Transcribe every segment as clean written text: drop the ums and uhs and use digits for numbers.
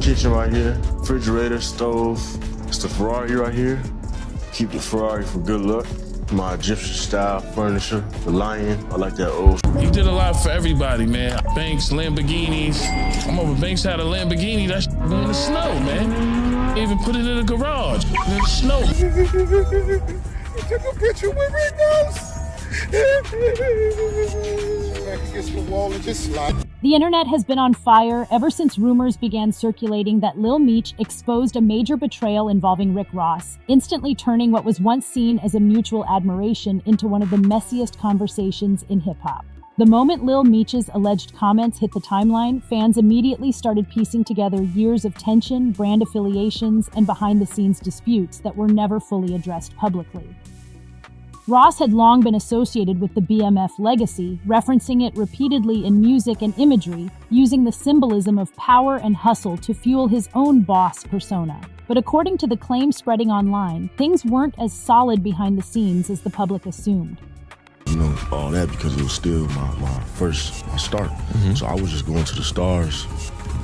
Kitchen right here, refrigerator, stove. It's the Ferrari right here. Keep the Ferrari for good luck. My Egyptian style furniture, the lion, I like that old. He did a lot for everybody, man. Banks, Lamborghinis. I'm over Banks had a Lamborghini, that shit in the snow, man. He even put it in the garage, in the snow. You took a picture with Rick Ross. Back against the wall and just slide. The internet has been on fire ever since rumors began circulating that Lil Meech exposed a major betrayal involving Rick Ross, instantly turning what was once seen as a mutual admiration into one of the messiest conversations in hip-hop. The moment Lil Meech's alleged comments hit the timeline, fans immediately started piecing together years of tension, brand affiliations, and behind-the-scenes disputes that were never fully addressed publicly. Ross had long been associated with the BMF legacy, referencing it repeatedly in music and imagery, using the symbolism of power and hustle to fuel his own boss persona. But according to the claims spreading online, things weren't as solid behind the scenes as the public assumed. You know, all that because it was still my start. So I was just going to the stars,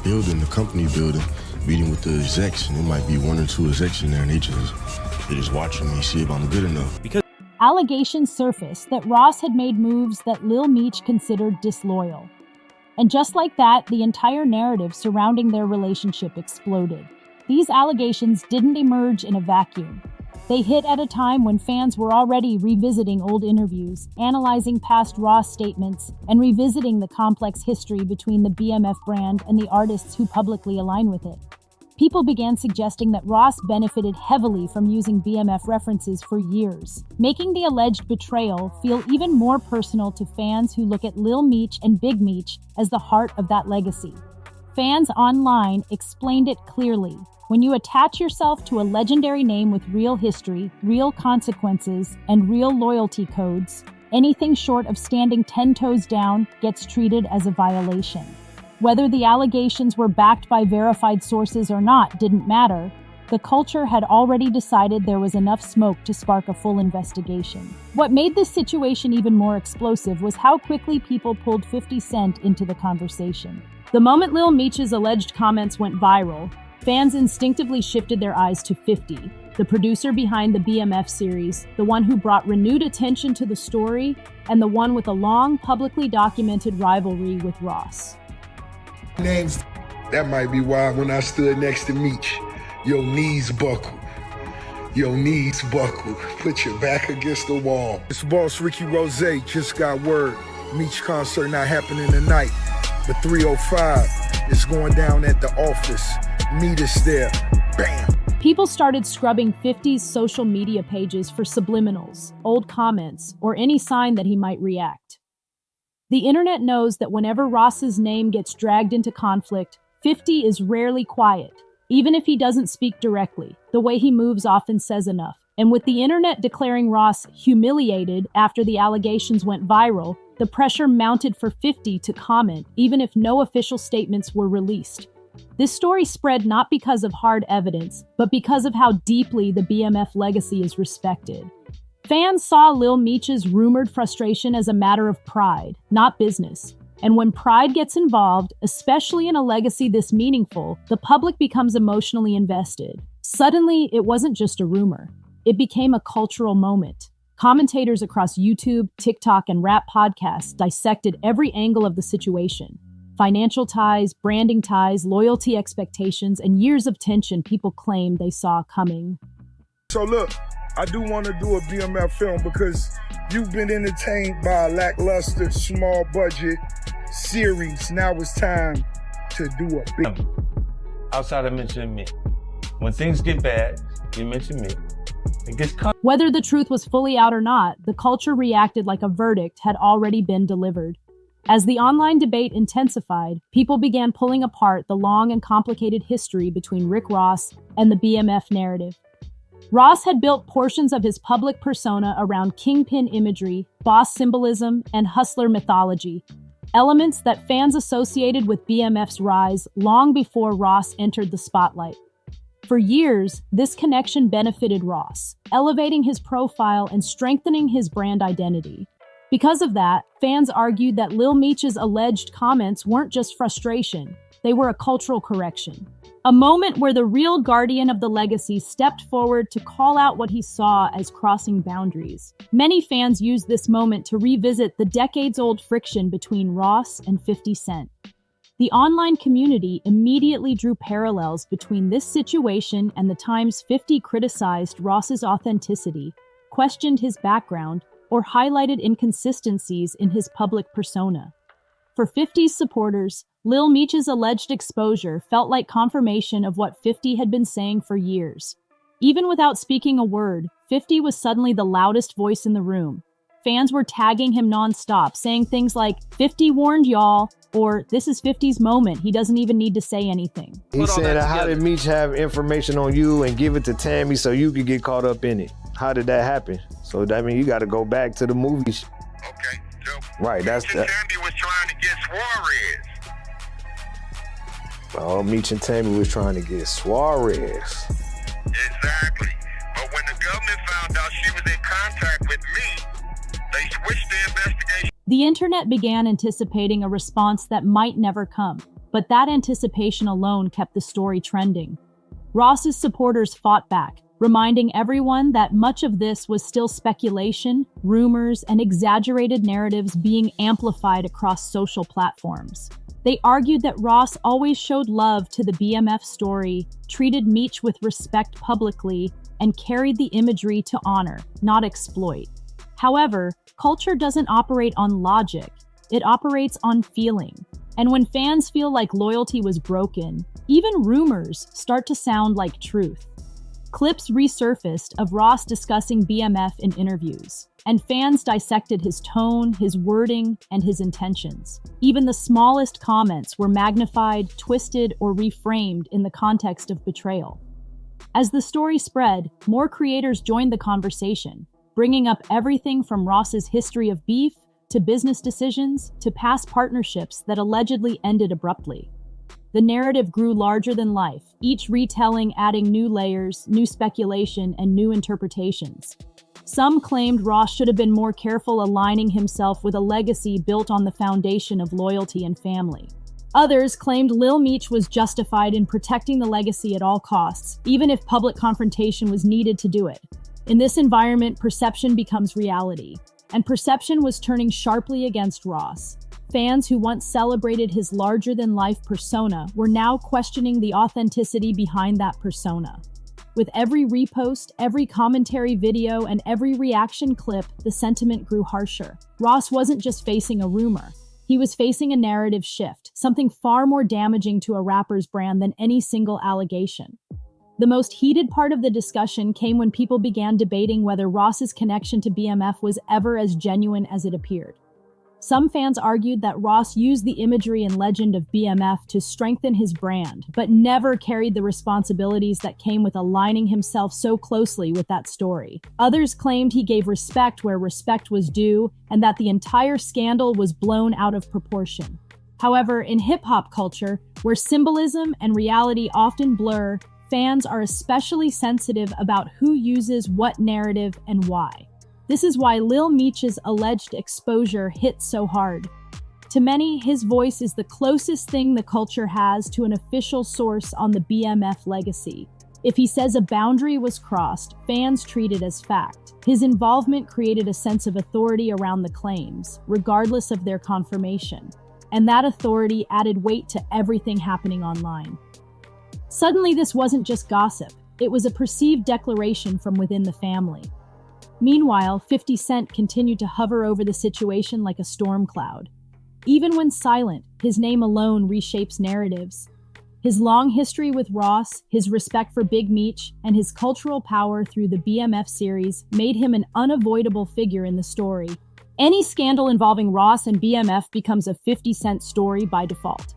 building, the company building, meeting with the execs, and there might be one or two execs in there, and they just watching me see if I'm good enough. Allegations surfaced that Ross had made moves that Lil Meech considered disloyal. And just like that, the entire narrative surrounding their relationship exploded. These allegations didn't emerge in a vacuum. They hit at a time when fans were already revisiting old interviews, analyzing past Ross statements, and revisiting the complex history between the BMF brand and the artists who publicly align with it. People began suggesting that Ross benefited heavily from using BMF references for years, making the alleged betrayal feel even more personal to fans who look at Lil Meech and Big Meech as the heart of that legacy. Fans online explained it clearly. When you attach yourself to a legendary name with real history, real consequences, and real loyalty codes, anything short of standing 10 toes down gets treated as a violation. Whether the allegations were backed by verified sources or not didn't matter. The culture had already decided there was enough smoke to spark a full investigation. What made this situation even more explosive was how quickly people pulled 50 Cent into the conversation. The moment Lil Meech's alleged comments went viral, fans instinctively shifted their eyes to 50, the producer behind the BMF series, the one who brought renewed attention to the story, and the one with a long, publicly documented rivalry with Ross. Names. That might be why when I stood next to Meech, your knees buckled. Your knees buckled. Put your back against the wall. This boss Ricky Rose just got word. Meech concert not happening tonight. The 305 is going down at the office. Meet us there. Bam. People started scrubbing 50's social media pages for subliminals, old comments, or any sign that he might react. The internet knows that whenever Ross's name gets dragged into conflict, 50 is rarely quiet, even if he doesn't speak directly. The way he moves often says enough. And with the internet declaring Ross humiliated after the allegations went viral, the pressure mounted for 50 to comment, even if no official statements were released. This story spread not because of hard evidence, but because of how deeply the BMF legacy is respected. Fans saw Lil Meech's rumored frustration as a matter of pride, not business. And when pride gets involved, especially in a legacy this meaningful, the public becomes emotionally invested. Suddenly, it wasn't just a rumor. It became a cultural moment. Commentators across YouTube, TikTok, and rap podcasts dissected every angle of the situation. Financial ties, branding ties, loyalty expectations, and years of tension people claimed they saw coming. So look, I do want to do a BMF film because you've been entertained by a lackluster, small budget series. Now it's time to do a big. Outside of mentioning me. When things get bad, you mention me. It gets cut. Whether the truth was fully out or not, the culture reacted like a verdict had already been delivered. As the online debate intensified, people began pulling apart the long and complicated history between Rick Ross and the BMF narrative. Ross had built portions of his public persona around kingpin imagery, boss symbolism, and hustler mythology, elements that fans associated with BMF's rise long before Ross entered the spotlight. For years, this connection benefited Ross, elevating his profile and strengthening his brand identity. Because of that, fans argued that Lil Meech's alleged comments weren't just frustration. They were a cultural correction. A moment where the real guardian of the legacy stepped forward to call out what he saw as crossing boundaries. Many fans used this moment to revisit the decades-old friction between Ross and 50 Cent. The online community immediately drew parallels between this situation and the times 50 criticized Ross's authenticity, questioned his background, or highlighted inconsistencies in his public persona. For 50's supporters, Lil Meech's alleged exposure felt like confirmation of what 50 had been saying for years. Even without speaking a word, 50 was suddenly the loudest voice in the room. Fans were tagging him nonstop, saying things like, 50 warned y'all, or this is 50's moment, he doesn't even need to say anything. He said, how did Meech have information on you and give it to Tammy so you could get caught up in it? How did that happen? So that means you got to go back to the movies. Okay, so right, that's Meech and Tammy was trying to get Suarez. Oh, Meech and Tammy was trying to get Suarez. Exactly. But when the government found out she was in contact with me, they switched the investigation. The internet began anticipating a response that might never come, but that anticipation alone kept the story trending. Ross's supporters fought back, reminding everyone that much of this was still speculation, rumors, and exaggerated narratives being amplified across social platforms. They argued that Ross always showed love to the BMF story, treated Meech with respect publicly, and carried the imagery to honor, not exploit. However, culture doesn't operate on logic, it operates on feeling. And when fans feel like loyalty was broken, even rumors start to sound like truth. Clips resurfaced of Ross discussing BMF in interviews, and fans dissected his tone, his wording, and his intentions. Even the smallest comments were magnified, twisted, or reframed in the context of betrayal. As the story spread, more creators joined the conversation, bringing up everything from Ross's history of beef, to business decisions, to past partnerships that allegedly ended abruptly. The narrative grew larger than life, each retelling adding new layers, new speculation, and new interpretations. Some claimed Ross should have been more careful aligning himself with a legacy built on the foundation of loyalty and family. Others claimed Lil Meech was justified in protecting the legacy at all costs, even if public confrontation was needed to do it. In this environment, perception becomes reality, and perception was turning sharply against Ross. Fans who once celebrated his larger-than-life persona were now questioning the authenticity behind that persona. With every repost, every commentary video, and every reaction clip, the sentiment grew harsher. Ross wasn't just facing a rumor. He was facing a narrative shift, something far more damaging to a rapper's brand than any single allegation. The most heated part of the discussion came when people began debating whether Ross's connection to BMF was ever as genuine as it appeared. Some fans argued that Ross used the imagery and legend of BMF to strengthen his brand, but never carried the responsibilities that came with aligning himself so closely with that story. Others claimed he gave respect where respect was due, and that the entire scandal was blown out of proportion. However, in hip-hop culture, where symbolism and reality often blur, fans are especially sensitive about who uses what narrative and why. This is why Lil Meech's alleged exposure hit so hard. To many, his voice is the closest thing the culture has to an official source on the BMF legacy. If he says a boundary was crossed, fans treat it as fact. His involvement created a sense of authority around the claims, regardless of their confirmation. And that authority added weight to everything happening online. Suddenly, this wasn't just gossip. It was a perceived declaration from within the family. Meanwhile, 50 Cent continued to hover over the situation like a storm cloud. Even when silent, his name alone reshapes narratives. His long history with Ross, his respect for Big Meech, and his cultural power through the BMF series made him an unavoidable figure in the story. Any scandal involving Ross and BMF becomes a 50 Cent story by default.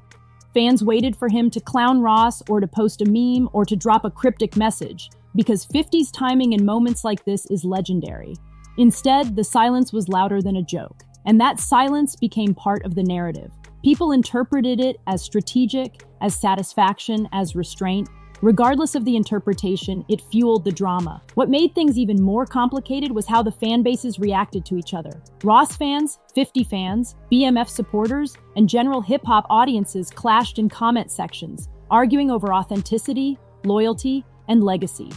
Fans waited for him to clown Ross or to post a meme or to drop a cryptic message, because 50's timing in moments like this is legendary. Instead, the silence was louder than a joke, and that silence became part of the narrative. People interpreted it as strategic, as satisfaction, as restraint. Regardless of the interpretation, it fueled the drama. What made things even more complicated was how the fan bases reacted to each other. Ross fans, 50 fans, BMF supporters, and general hip-hop audiences clashed in comment sections, arguing over authenticity, loyalty, and legacy.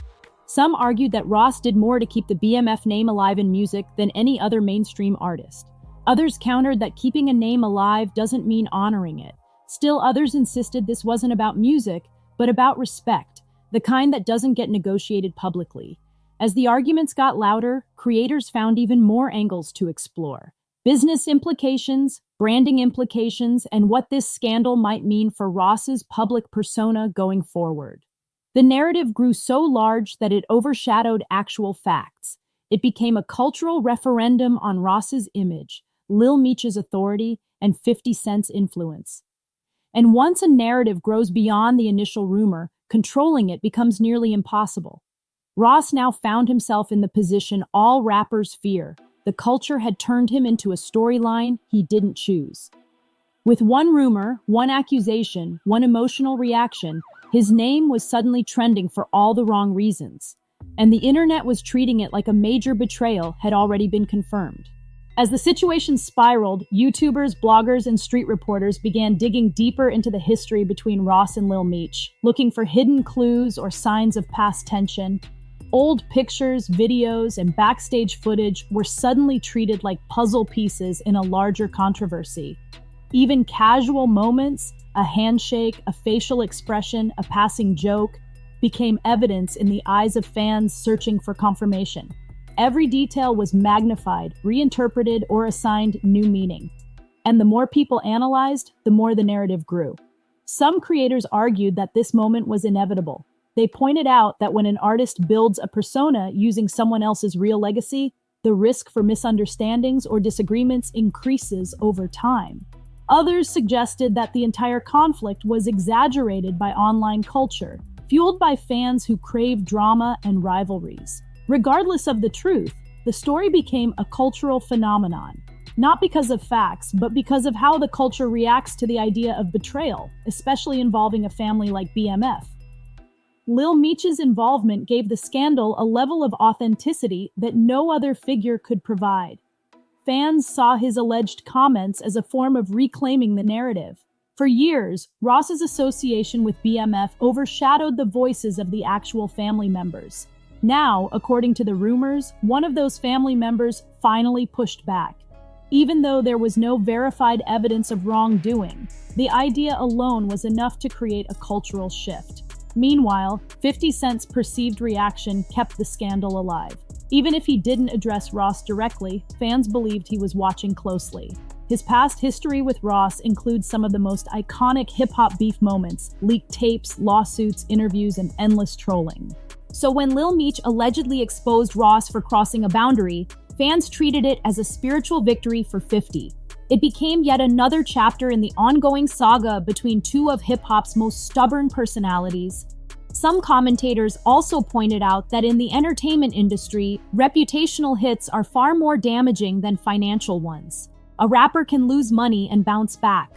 Some argued that Ross did more to keep the BMF name alive in music than any other mainstream artist. Others countered that keeping a name alive doesn't mean honoring it. Still, others insisted this wasn't about music, but about respect, the kind that doesn't get negotiated publicly. As the arguments got louder, creators found even more angles to explore. Business implications, branding implications, and what this scandal might mean for Ross's public persona going forward. The narrative grew so large that it overshadowed actual facts. It became a cultural referendum on Ross's image, Lil Meech's authority, and 50 Cent's influence. And once a narrative grows beyond the initial rumor, controlling it becomes nearly impossible. Ross now found himself in the position all rappers fear. The culture had turned him into a storyline he didn't choose. With one rumor, one accusation, one emotional reaction, his name was suddenly trending for all the wrong reasons. And the internet was treating it like a major betrayal had already been confirmed. As the situation spiraled, YouTubers, bloggers, and street reporters began digging deeper into the history between Ross and Lil Meech, looking for hidden clues or signs of past tension. Old pictures, videos, and backstage footage were suddenly treated like puzzle pieces in a larger controversy. Even casual moments, a handshake, a facial expression, a passing joke, became evidence in the eyes of fans searching for confirmation. Every detail was magnified, reinterpreted, or assigned new meaning. And the more people analyzed, the more the narrative grew. Some creators argued that this moment was inevitable. They pointed out that when an artist builds a persona using someone else's real legacy, the risk for misunderstandings or disagreements increases over time. Others suggested that the entire conflict was exaggerated by online culture, fueled by fans who crave drama and rivalries. Regardless of the truth, the story became a cultural phenomenon, not because of facts, but because of how the culture reacts to the idea of betrayal, especially involving a family like BMF. Lil Meech's involvement gave the scandal a level of authenticity that no other figure could provide. Fans saw his alleged comments as a form of reclaiming the narrative. For years, Ross's association with BMF overshadowed the voices of the actual family members. Now, according to the rumors, one of those family members finally pushed back. Even though there was no verified evidence of wrongdoing, the idea alone was enough to create a cultural shift. Meanwhile, 50 Cent's perceived reaction kept the scandal alive. Even if he didn't address Ross directly, fans believed he was watching closely. His past history with Ross includes some of the most iconic hip-hop beef moments, leaked tapes, lawsuits, interviews, and endless trolling. So when Lil Meech allegedly exposed Ross for crossing a boundary, fans treated it as a spiritual victory for 50. It became yet another chapter in the ongoing saga between two of hip-hop's most stubborn personalities. Some commentators also pointed out that in the entertainment industry, reputational hits are far more damaging than financial ones. A rapper can lose money and bounce back.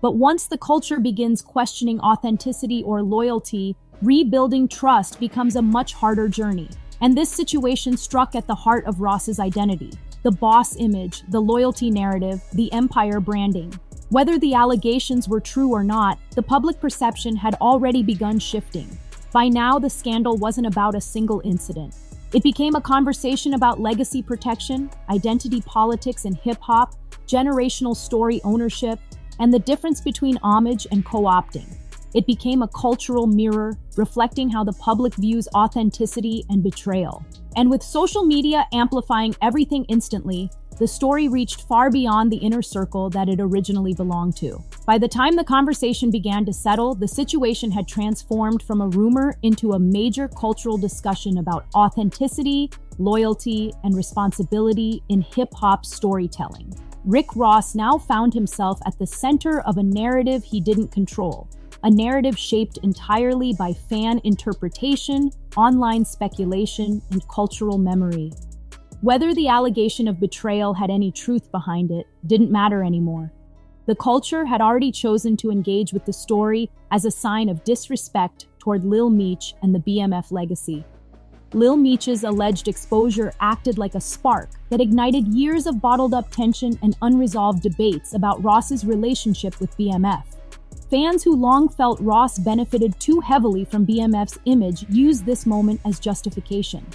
But once the culture begins questioning authenticity or loyalty, rebuilding trust becomes a much harder journey. And this situation struck at the heart of Ross's identity. The boss image, the loyalty narrative, the empire branding. Whether the allegations were true or not, the public perception had already begun shifting. By now, the scandal wasn't about a single incident. It became a conversation about legacy protection, identity politics in hip-hop, generational story ownership, and the difference between homage and co-opting. It became a cultural mirror, reflecting how the public views authenticity and betrayal. And with social media amplifying everything instantly, the story reached far beyond the inner circle that it originally belonged to. By the time the conversation began to settle, the situation had transformed from a rumor into a major cultural discussion about authenticity, loyalty, and responsibility in hip-hop storytelling. Rick Ross now found himself at the center of a narrative he didn't control. A narrative shaped entirely by fan interpretation, online speculation, and cultural memory. Whether the allegation of betrayal had any truth behind it didn't matter anymore. The culture had already chosen to engage with the story as a sign of disrespect toward Lil Meech and the BMF legacy. Lil Meech's alleged exposure acted like a spark that ignited years of bottled-up tension and unresolved debates about Ross's relationship with BMF. Fans who long felt Ross benefited too heavily from BMF's image used this moment as justification.